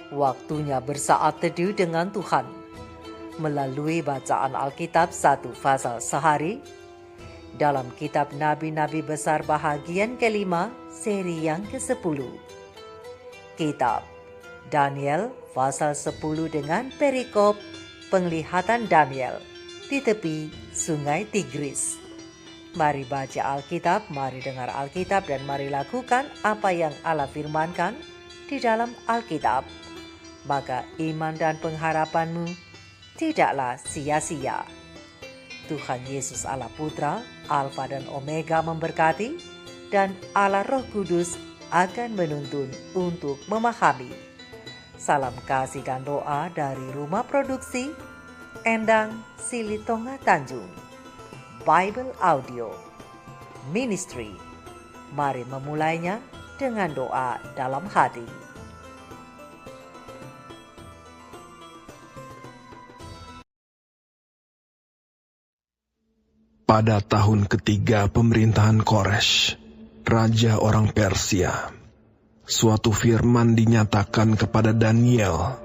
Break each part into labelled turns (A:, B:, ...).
A: Waktunya bersaat teduh dengan Tuhan melalui bacaan Alkitab satu pasal sehari dalam kitab Nabi-Nabi Besar bahagian kelima seri yang ke-10. Kitab Daniel pasal 10 dengan perikop penglihatan Daniel di tepi sungai Tigris. Mari baca Alkitab, mari dengar Alkitab, dan mari lakukan apa yang Allah firmankan di dalam Alkitab. Maka iman dan pengharapanmu tidaklah sia-sia. Tuhan Yesus Allah Putra, Alfa dan Omega memberkati, dan Allah Roh Kudus akan menuntun untuk memahami. Salam kasih dan doa dari Rumah Produksi Endang Silitonga Tanjung. Bible Audio Ministry. Mari memulainya dengan doa dalam hati.
B: Pada tahun ketiga pemerintahan Koresh, raja orang Persia, suatu firman dinyatakan kepada Daniel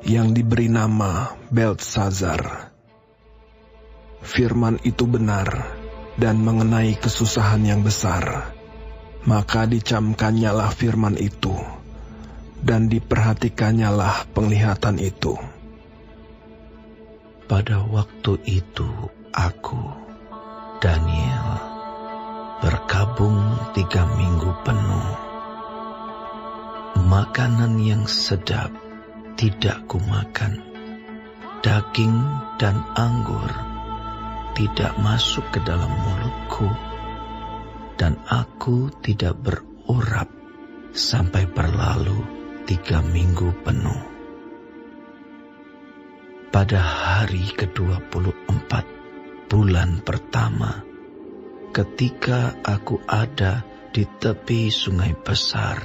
B: yang diberi nama Beltsazar. Firman itu benar dan mengenai kesusahan yang besar. Maka dicamkannyalah firman itu dan diperhatikannyalah penglihatan itu.
C: Pada waktu itu aku, Daniel, berkabung 3 minggu penuh. Makanan yang sedap tidak kumakan, daging dan anggur tidak masuk ke dalam mulutku, dan aku tidak berurap sampai berlalu 3 minggu penuh. Pada hari ke-24 bulan pertama, ketika aku ada di tepi sungai besar,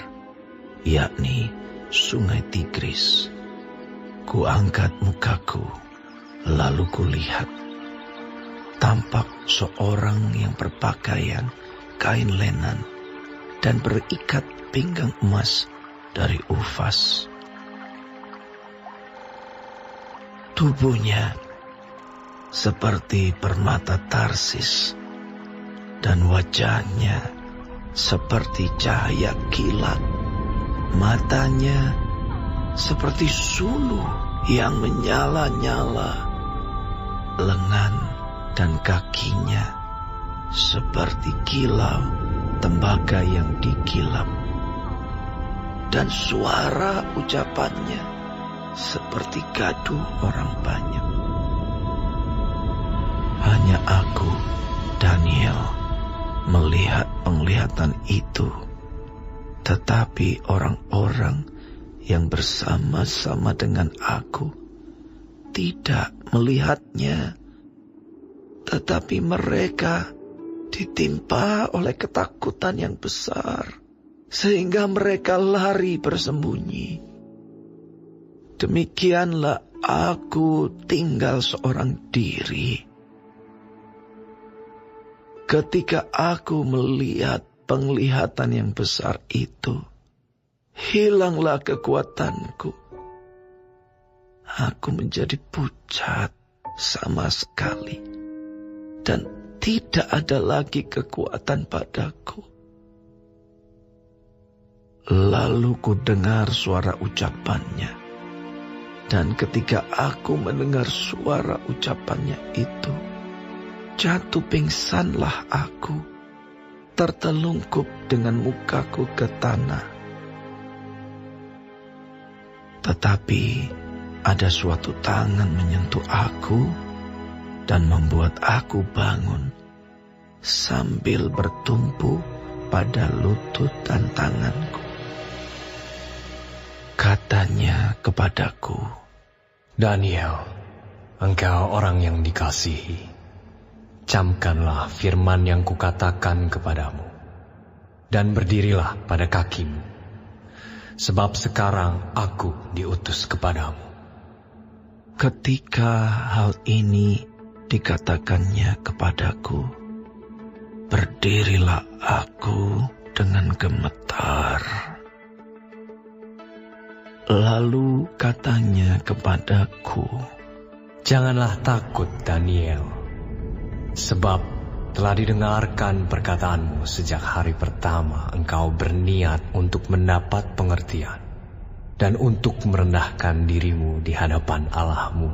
C: yakni sungai Tigris, kuangkat mukaku, lalu kulihat, tampak seorang yang berpakaian kain lenan dan berikat pinggang emas dari Ufas. Tubuhnya seperti permata Tarsis, dan wajahnya seperti cahaya kilat. Matanya seperti suluh yang menyala-nyala. Lengan dan kakinya seperti kilau tembaga yang dikilap. Dan suara ucapannya seperti gaduh orang banyak. Hanya aku, Daniel, melihat penglihatan itu, tetapi orang-orang yang bersama-sama dengan aku tidak melihatnya, tetapi mereka ditimpa oleh ketakutan yang besar, sehingga mereka lari bersembunyi. Demikianlah aku tinggal seorang diri. Ketika aku melihat penglihatan yang besar itu, hilanglah kekuatanku. Aku menjadi pucat sama sekali, dan tidak ada lagi kekuatan padaku. Lalu ku dengar suara ucapannya, dan ketika aku mendengar suara ucapannya itu, jatuh pingsanlah aku, tertelungkup dengan mukaku ke tanah. Tetapi ada suatu tangan menyentuh aku dan membuat aku bangun sambil bertumpu pada lutut dan tanganku. Katanya kepadaku,
D: Daniel, engkau orang yang dikasihi. Camkanlah firman yang kukatakan kepadamu, dan berdirilah pada kakimu, sebab sekarang aku diutus kepadamu.
C: Ketika hal ini dikatakannya kepadaku, berdirilah aku dengan gemetar. Lalu katanya kepadaku,
D: "Janganlah takut, Daniel, sebab telah didengarkan perkataanmu sejak hari pertama engkau berniat untuk mendapat pengertian dan untuk merendahkan dirimu di hadapan Allahmu.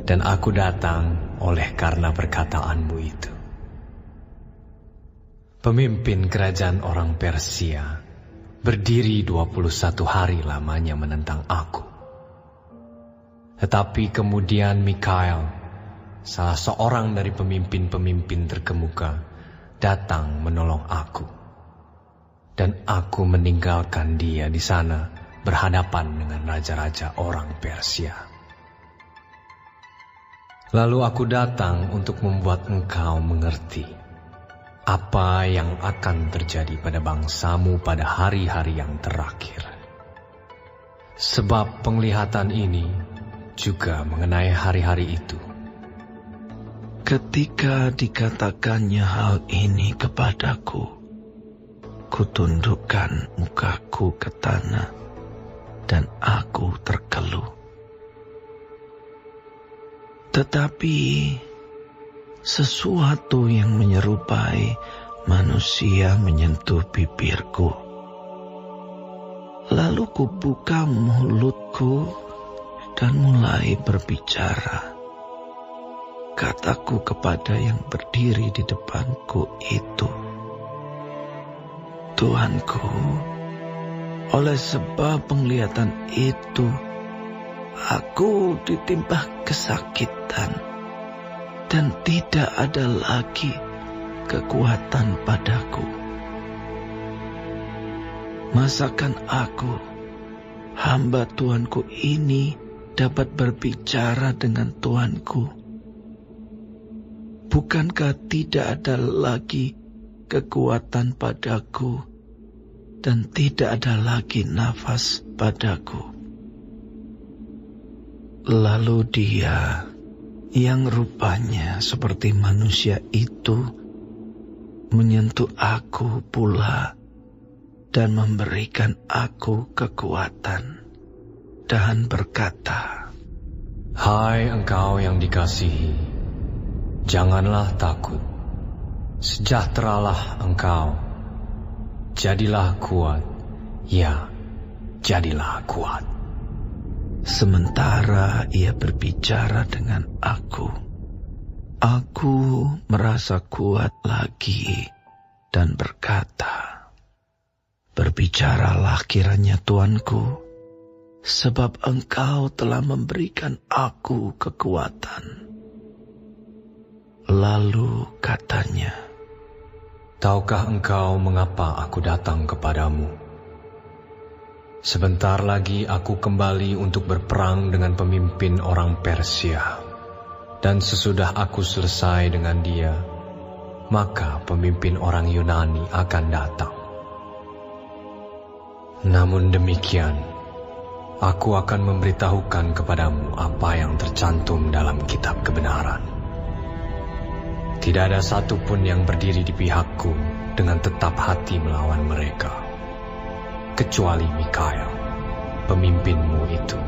D: Dan aku datang oleh karena perkataanmu itu. Pemimpin kerajaan orang Persia berdiri 21 hari lamanya menentang aku. Tetapi kemudian Mikael, salah seorang dari pemimpin-pemimpin terkemuka, datang menolong aku. Dan aku meninggalkan dia di sana berhadapan dengan raja-raja orang Persia. Lalu aku datang untuk membuat engkau mengerti apa yang akan terjadi pada bangsamu pada hari-hari yang terakhir. Sebab penglihatan ini juga mengenai hari-hari itu."
C: ketika dikatakannya hal ini kepadaku, kutundukkan mukaku ke tanah dan aku terkeluh. Tetapi sesuatu yang menyerupai manusia menyentuh bibirku. Lalu kubuka mulutku dan mulai berbicara. Kataku kepada yang berdiri di depanku itu, "Tuanku, oleh sebab penglihatan itu, aku ditimpa kesakitan dan tidak ada lagi kekuatan padaku. Masakan aku, hamba Tuanku ini, dapat berbicara dengan Tuanku? Bukankah tidak ada lagi kekuatan padaku dan tidak ada lagi nafas padaku?" Lalu dia yang rupanya seperti manusia itu menyentuh aku pula dan memberikan aku kekuatan dan berkata,
D: "Hai engkau yang dikasihi, janganlah takut. Sejahteralah engkau. Jadilah kuat, ya, jadilah kuat."
C: Sementara ia berbicara dengan aku merasa kuat lagi dan berkata, "Berbicaralah kiranya Tuanku, sebab engkau telah memberikan aku kekuatan." Lalu katanya,
D: "Tahukah engkau mengapa aku datang kepadamu? Sebentar lagi aku kembali untuk berperang dengan pemimpin orang Persia. Dan sesudah aku selesai dengan dia, maka pemimpin orang Yunani akan datang. Namun demikian, aku akan memberitahukan kepadamu apa yang tercantum dalam kitab kebenaran. Tidak ada satupun yang berdiri di pihakku dengan tetap hati melawan mereka, kecuali Mikael, pemimpinmu itu."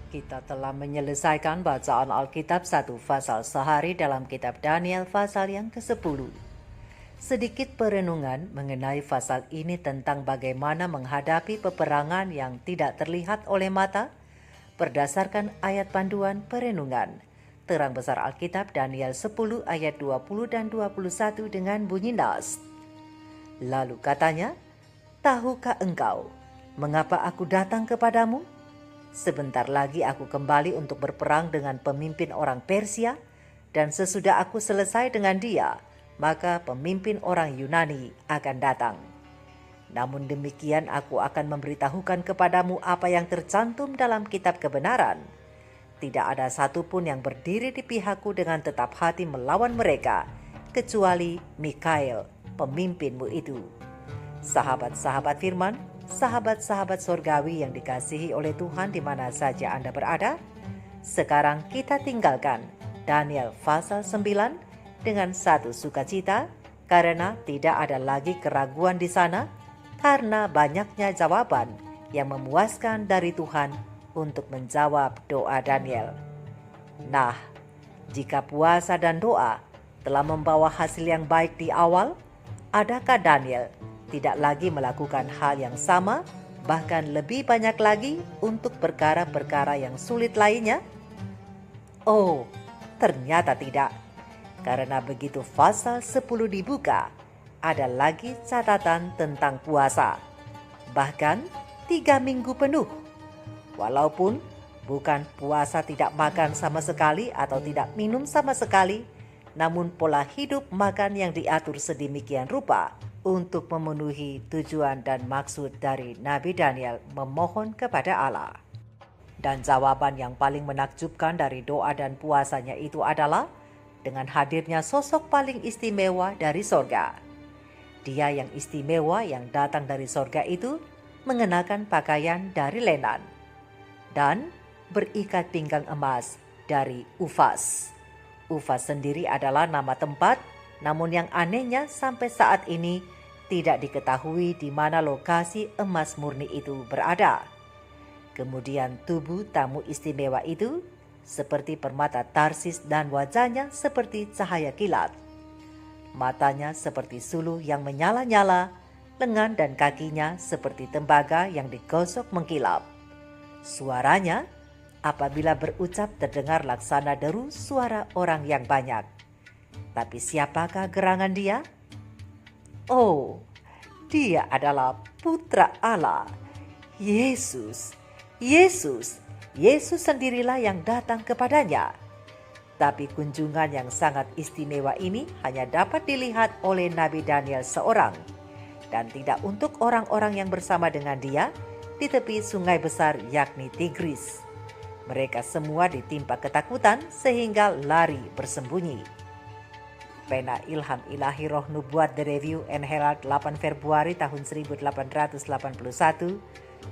A: Kita telah menyelesaikan bacaan Alkitab 1 Fasal sehari dalam kitab Daniel Fasal yang ke-10. Sedikit perenungan mengenai fasal ini tentang bagaimana menghadapi peperangan yang tidak terlihat oleh mata berdasarkan ayat panduan perenungan. Terang besar Alkitab Daniel 10 ayat 20 dan 21 dengan bunyi nas. Lalu katanya, "Tahukah engkau mengapa aku datang kepadamu? Sebentar lagi aku kembali untuk berperang dengan pemimpin orang Persia, dan sesudah aku selesai dengan dia, maka pemimpin orang Yunani akan datang. Namun demikian aku akan memberitahukan kepadamu apa yang tercantum dalam kitab kebenaran. Tidak ada satupun yang berdiri di pihakku dengan tetap hati melawan mereka, kecuali Mikael, pemimpinmu itu. Sahabat-sahabat firman, sahabat-sahabat sorgawi yang dikasihi oleh Tuhan di mana saja Anda berada, sekarang kita tinggalkan Daniel pasal 9 dengan satu sukacita, karena tidak ada lagi keraguan di sana, karena banyaknya jawaban yang memuaskan dari Tuhan untuk menjawab doa Daniel. Nah, jika puasa dan doa telah membawa hasil yang baik di awal, adakah Daniel tidak lagi melakukan hal yang sama, bahkan lebih banyak lagi untuk perkara-perkara yang sulit lainnya? Oh, ternyata tidak. Karena begitu pasal 10 dibuka, ada lagi catatan tentang puasa. Bahkan 3 minggu penuh. Walaupun bukan puasa tidak makan sama sekali atau tidak minum sama sekali, namun pola hidup makan yang diatur sedemikian rupa untuk memenuhi tujuan dan maksud dari Nabi Daniel memohon kepada Allah. Dan jawaban yang paling menakjubkan dari doa dan puasanya itu adalah dengan hadirnya sosok paling istimewa dari sorga. Dia yang istimewa yang datang dari sorga itu mengenakan pakaian dari lenan dan berikat pinggang emas dari Ufaz. Ufaz sendiri adalah nama tempat, namun yang anehnya sampai saat ini tidak diketahui di mana lokasi emas murni itu berada. Kemudian tubuh tamu istimewa itu seperti permata Tarsis dan wajahnya seperti cahaya kilat. Matanya seperti suluh yang menyala-nyala, lengan dan kakinya seperti tembaga yang digosok mengkilap. Suaranya apabila berucap terdengar laksana deru suara orang yang banyak. Tapi siapakah gerangan dia? Oh, dia adalah Putra Allah, Yesus. Yesus sendirilah yang datang kepadanya. Tapi kunjungan yang sangat istimewa ini hanya dapat dilihat oleh Nabi Daniel seorang, dan tidak untuk orang-orang yang bersama dengan dia di tepi sungai besar yakni Tigris. Mereka semua ditimpa ketakutan sehingga lari bersembunyi. Pena Ilham Ilahi Roh Nubuat The Review and Herald 8 Februari tahun 1881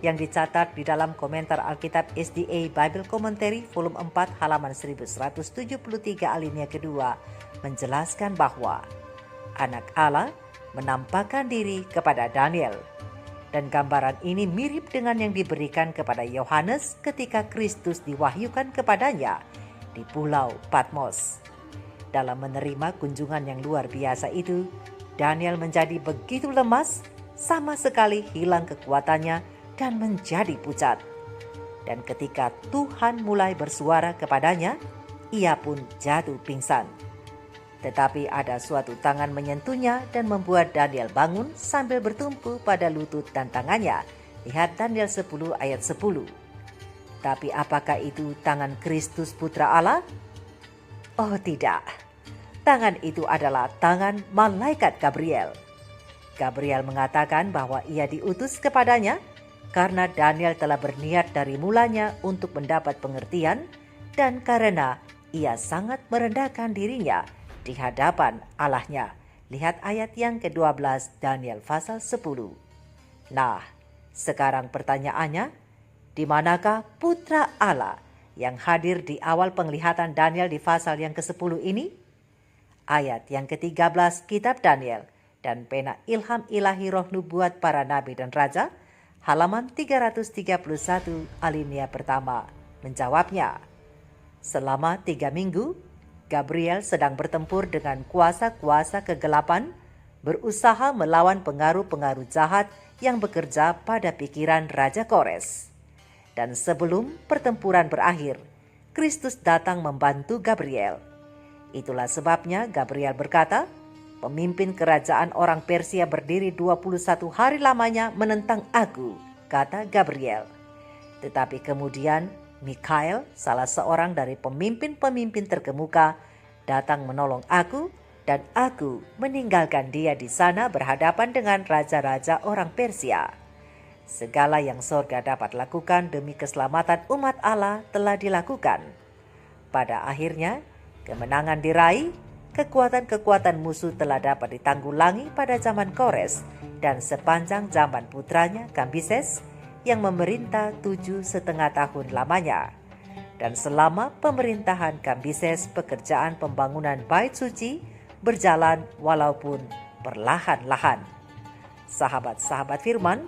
A: yang dicatat di dalam komentar Alkitab SDA Bible Commentary volume 4 halaman 1173 alinea kedua menjelaskan bahwa Anak Allah menampakkan diri kepada Daniel, dan gambaran ini mirip dengan yang diberikan kepada Yohanes ketika Kristus diwahyukan kepadanya di Pulau Patmos. Dalam menerima kunjungan yang luar biasa itu, Daniel menjadi begitu lemas, sama sekali hilang kekuatannya dan menjadi pucat. Dan ketika Tuhan mulai bersuara kepadanya, ia pun jatuh pingsan. Tetapi ada suatu tangan menyentuhnya dan membuat Daniel bangun sambil bertumpu pada lutut dan tangannya. Lihat Daniel 10 ayat 10. Tapi apakah itu tangan Kristus Putra Allah? Oh tidak. Tangan itu adalah tangan malaikat Gabriel. Gabriel mengatakan bahwa ia diutus kepadanya karena Daniel telah berniat dari mulanya untuk mendapat pengertian dan karena ia sangat merendahkan dirinya di hadapan Allahnya. Lihat ayat yang ke-12 Daniel pasal 10. Nah, sekarang pertanyaannya, di manakah Putra Allah yang hadir di awal penglihatan Daniel di pasal yang ke-10 ini? Ayat yang ke-13 Kitab Daniel dan Pena Ilham Ilahi Roh Nubuat Para Nabi dan Raja halaman 331 alinea pertama menjawabnya. Selama 3 minggu, Gabriel sedang bertempur dengan kuasa-kuasa kegelapan, berusaha melawan pengaruh-pengaruh jahat yang bekerja pada pikiran Raja Kores. Dan sebelum pertempuran berakhir, Kristus datang membantu Gabriel. Itulah sebabnya Gabriel berkata, pemimpin kerajaan orang Persia berdiri 21 hari lamanya menentang aku, kata Gabriel. Tetapi kemudian Mikael, salah seorang dari pemimpin-pemimpin terkemuka, datang menolong aku dan aku meninggalkan dia di sana berhadapan dengan raja-raja orang Persia. Segala yang sorga dapat lakukan demi keselamatan umat Allah telah dilakukan. Pada akhirnya, kemenangan diraih kekuatan-kekuatan musuh telah dapat ditanggulangi pada zaman Kores dan sepanjang zaman putranya Kambises yang memerintah 7,5 tahun lamanya. Dan selama pemerintahan Kambises, pekerjaan pembangunan Bait Suci berjalan walaupun perlahan-lahan. Sahabat-sahabat firman,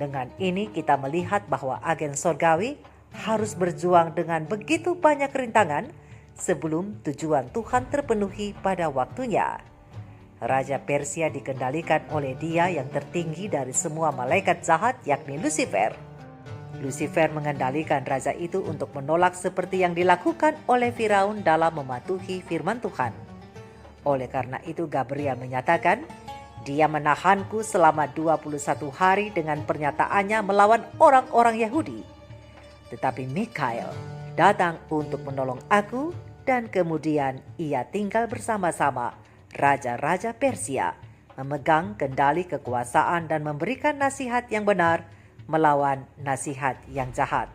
A: dengan ini kita melihat bahwa agen sorgawi harus berjuang dengan begitu banyak rintangan sebelum tujuan Tuhan terpenuhi pada waktunya. Raja Persia dikendalikan oleh dia yang tertinggi dari semua malaikat jahat, yakni Lucifer. Lucifer mengendalikan raja itu untuk menolak seperti yang dilakukan oleh Firaun dalam mematuhi firman Tuhan. Oleh karena itu Gabriel menyatakan, dia menahanku selama 21 hari dengan pernyataannya melawan orang-orang Yahudi. Tetapi Mikael datang untuk menolong aku dan kemudian ia tinggal bersama-sama raja-raja Persia, memegang kendali kekuasaan dan memberikan nasihat yang benar melawan nasihat yang jahat.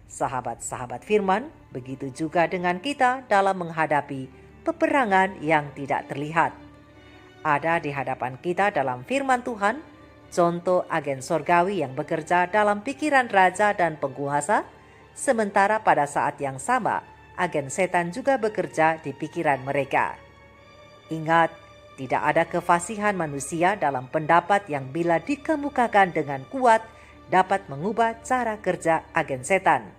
A: Sahabat-sahabat firman, begitu juga dengan kita dalam menghadapi peperangan yang tidak terlihat. Ada di hadapan kita dalam firman Tuhan, contoh agen sorgawi yang bekerja dalam pikiran raja dan penguasa, sementara pada saat yang sama, agen setan juga bekerja di pikiran mereka. Ingat, tidak ada kefasihan manusia dalam pendapat yang bila dikemukakan dengan kuat dapat mengubah cara kerja agen setan.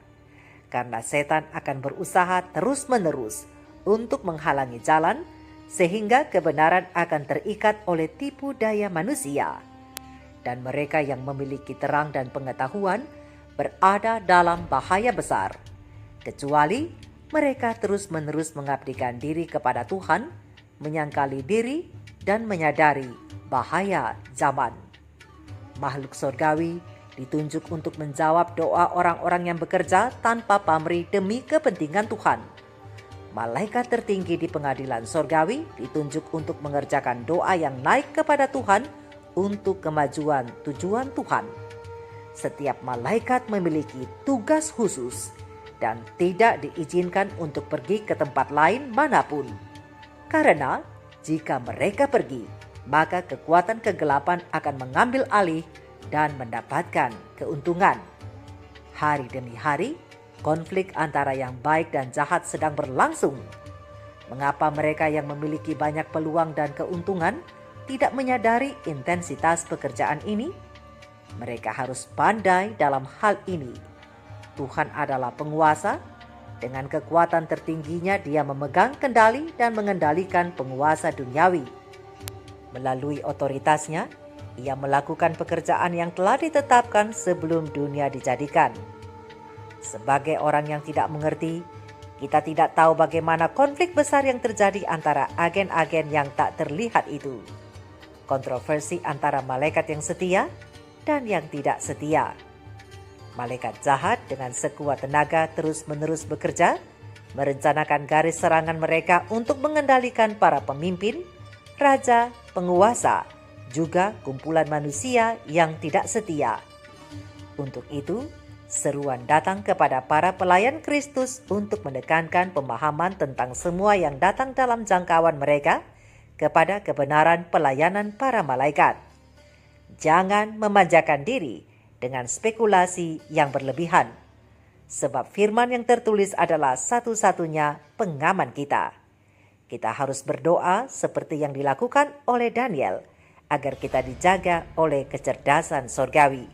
A: Karena setan akan berusaha terus-menerus untuk menghalangi jalan, sehingga kebenaran akan terikat oleh tipu daya manusia. Dan mereka yang memiliki terang dan pengetahuan berada dalam bahaya besar, kecuali mereka terus-menerus mengabdikan diri kepada Tuhan, menyangkali diri, dan menyadari bahaya zaman. Makhluk surgawi ditunjuk untuk menjawab doa orang-orang yang bekerja tanpa pamrih demi kepentingan Tuhan. Malaikat tertinggi di pengadilan surgawi ditunjuk untuk mengerjakan doa yang naik kepada Tuhan untuk kemajuan tujuan Tuhan. Setiap malaikat memiliki tugas khusus dan tidak diizinkan untuk pergi ke tempat lain manapun. Karena jika mereka pergi, maka kekuatan kegelapan akan mengambil alih dan mendapatkan keuntungan. Hari demi hari, konflik antara yang baik dan jahat sedang berlangsung. Mengapa mereka yang memiliki banyak peluang dan keuntungan tidak menyadari intensitas pekerjaan ini? Mereka harus pandai dalam hal ini. Tuhan adalah penguasa. Dengan kekuatan tertingginya dia memegang kendali dan mengendalikan penguasa duniawi. Melalui otoritasnya, ia melakukan pekerjaan yang telah ditetapkan sebelum dunia dijadikan. Sebagai orang yang tidak mengerti, kita tidak tahu bagaimana konflik besar yang terjadi antara agen-agen yang tak terlihat itu. Kontroversi antara malaikat yang setia dan yang tidak setia. Malaikat jahat dengan sekuat tenaga terus-menerus bekerja, merencanakan garis serangan mereka untuk mengendalikan para pemimpin, raja, penguasa, juga kumpulan manusia yang tidak setia. Untuk itu, seruan datang kepada para pelayan Kristus untuk menekankan pemahaman tentang semua yang datang dalam jangkauan mereka kepada kebenaran pelayanan para malaikat. Jangan memanjakan diri dengan spekulasi yang berlebihan, sebab firman yang tertulis adalah satu-satunya pengaman kita. Kita harus berdoa seperti yang dilakukan oleh Daniel, agar kita dijaga oleh kecerdasan surgawi.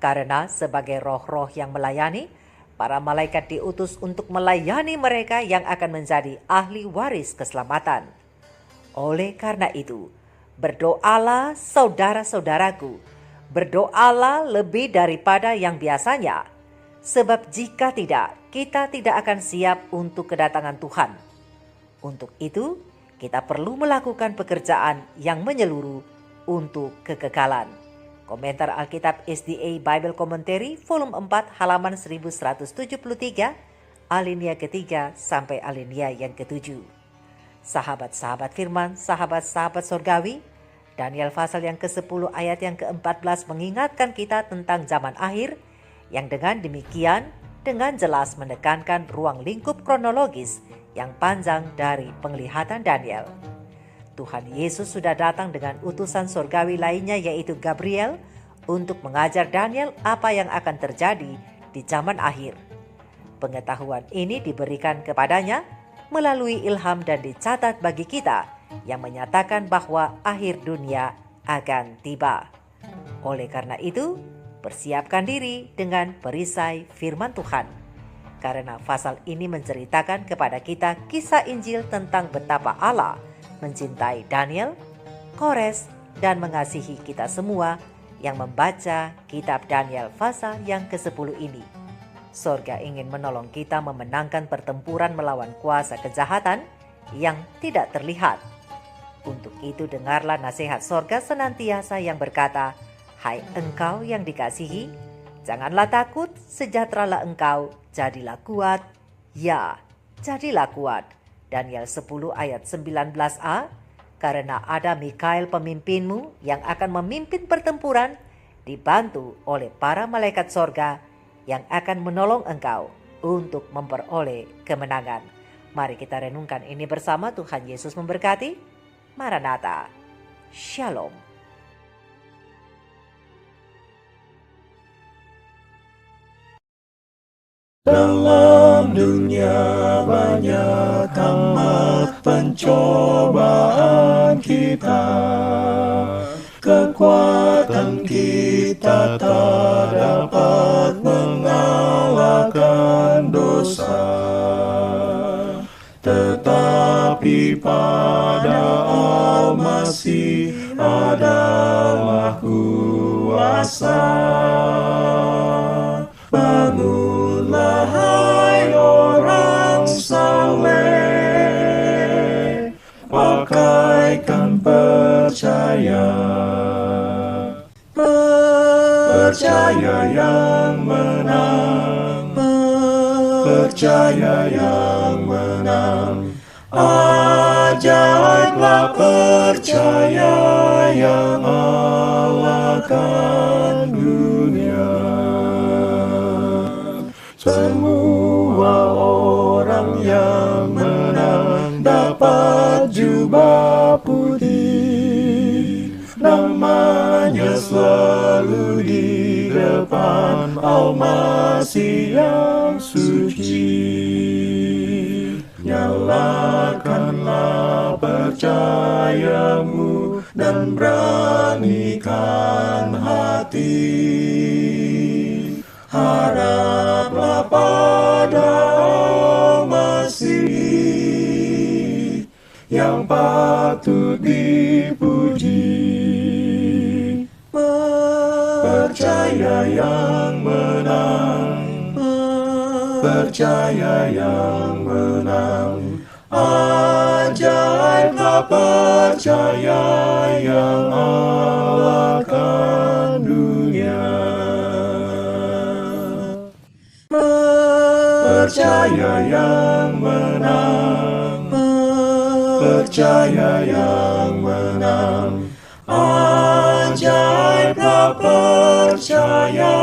A: Karena sebagai roh-roh yang melayani, para malaikat diutus untuk melayani mereka yang akan menjadi ahli waris keselamatan. Oleh karena itu, berdoalah saudara-saudaraku, berdoalah lebih daripada yang biasanya, sebab jika tidak, kita tidak akan siap untuk kedatangan Tuhan. Untuk itu, kita perlu melakukan pekerjaan yang menyeluruh untuk kekekalan. Komentar Alkitab SDA Bible Commentary volume 4 halaman 1173 alinea ketiga sampai alinea yang ketujuh. Sahabat-sahabat firman, sahabat-sahabat surgawi, Daniel pasal yang ke-10 ayat yang ke-14 mengingatkan kita tentang zaman akhir yang dengan demikian dengan jelas menekankan ruang lingkup kronologis yang panjang dari penglihatan Daniel. Tuhan Yesus sudah datang dengan utusan surgawi lainnya yaitu Gabriel untuk mengajar Daniel apa yang akan terjadi di zaman akhir. Pengetahuan ini diberikan kepadanya melalui ilham dan dicatat bagi kita yang menyatakan bahwa akhir dunia akan tiba. Oleh karena itu, persiapkan diri dengan perisai firman Tuhan. Karena pasal ini menceritakan kepada kita kisah Injil tentang betapa Allah mencintai Daniel, Kores, dan mengasihi kita semua yang membaca kitab Daniel pasal yang ke-10 ini. Sorga ingin menolong kita memenangkan pertempuran melawan kuasa kejahatan yang tidak terlihat. Untuk itu dengarlah nasihat sorga senantiasa yang berkata, "Hai engkau yang dikasihi, janganlah takut, sejahteralah engkau, jadilah kuat, ya, jadilah kuat." Daniel 10 ayat 19a, karena ada Mikael pemimpinmu yang akan memimpin pertempuran, dibantu oleh para malaikat sorga yang akan menolong engkau untuk memperoleh kemenangan. Mari kita renungkan ini bersama. Tuhan Yesus memberkati. Maranatha. Shalom.
E: Dalam dunia banyak amat pencobaan kita, kekuatan kita tak dapat mengalahkan dosa. Tetapi pada Al-Masih adalah kuasa. Bangunlah hai orang saleh, pakaikan percaya. Percaya yang menang, percaya yang menang. Ajaiblah percaya yang alahkan dunia. Semua orang yang menang dapat jubah putih, namanya selalu di depan Al-Masih yang suci. Nyalakanlah percayamu dan beranikan hati. Haraplah pada Al-Masih yang patut dipuji. Percaya yang menang, percaya yang menang. Ajaiblah percaya yang alahkan dunia. Percaya yang menang, percaya yang menang. Ajaiblah percaya